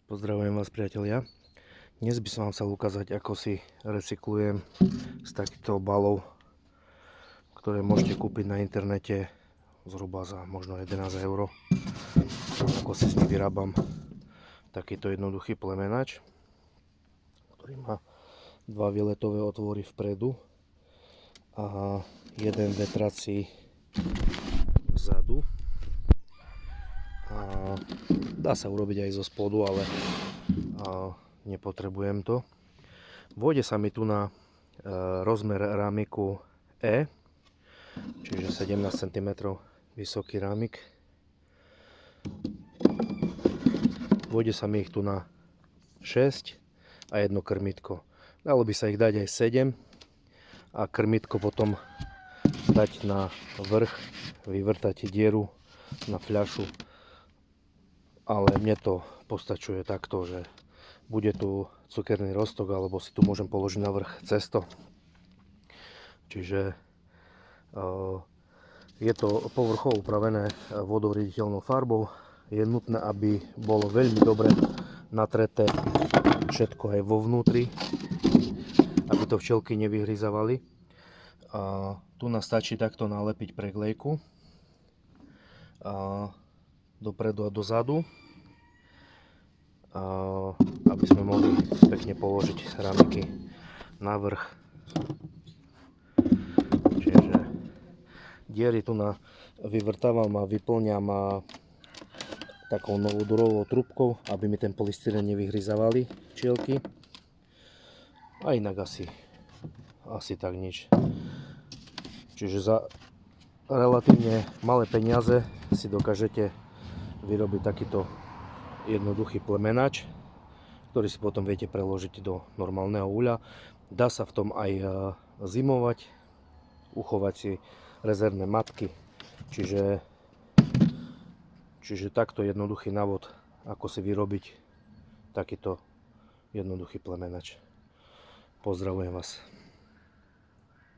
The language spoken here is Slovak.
Pozdravujem vás, priatelia. Dnes by som vám chcel ukázať, ako si recyklujem z takýchto balov, ktoré môžete kúpiť na internete zhruba za možno 11 €. Ako si s nimi vyrábam takýto jednoduchý plemenač, ktorý má dva výletové otvory vpredu a jeden vetrací vzadu. Dá sa urobiť aj zo spodu, ale nepotrebujem to. Vôjde sa mi tu na rozmer rámiku E, čiže 17 cm vysoký rámik. Vôjde sa mi ich tu na 6 a jedno krmitko. Dalo by sa ich dať aj 7 a krmitko potom dať na vrch, vyvrtať dieru na fľašu. Ale mne to postačuje takto, že bude tu cukerný roztok, alebo si tu môžem položiť na vrch cesto. Čiže je to povrchovo upravené vodoriediteľnou farbou. Je nutné, aby bolo veľmi dobre natreté všetko aj vo vnútri, aby to včelky nevyhryzavali. Tu nás stačí takto nalepiť preglejku dopredu a dozadu, aby sme mohli pekne položiť rámiky na vrch. Čiže diery tu vyvrtávam a vyplňam takou novodurovou trúbkou, aby mi ten polystyrén nevyhryzávali včielky. A inak asi tak nič. Čiže za relatívne malé peniaze si dokážete vyrobiť takýto jednoduchý plemenač, ktorý si potom viete preložiť do normálneho uľa. Dá sa v tom aj zimovať, uchovať si rezervné matky. Čiže takto jednoduchý návod, ako si vyrobiť takýto jednoduchý plemenač. Pozdravujem vás.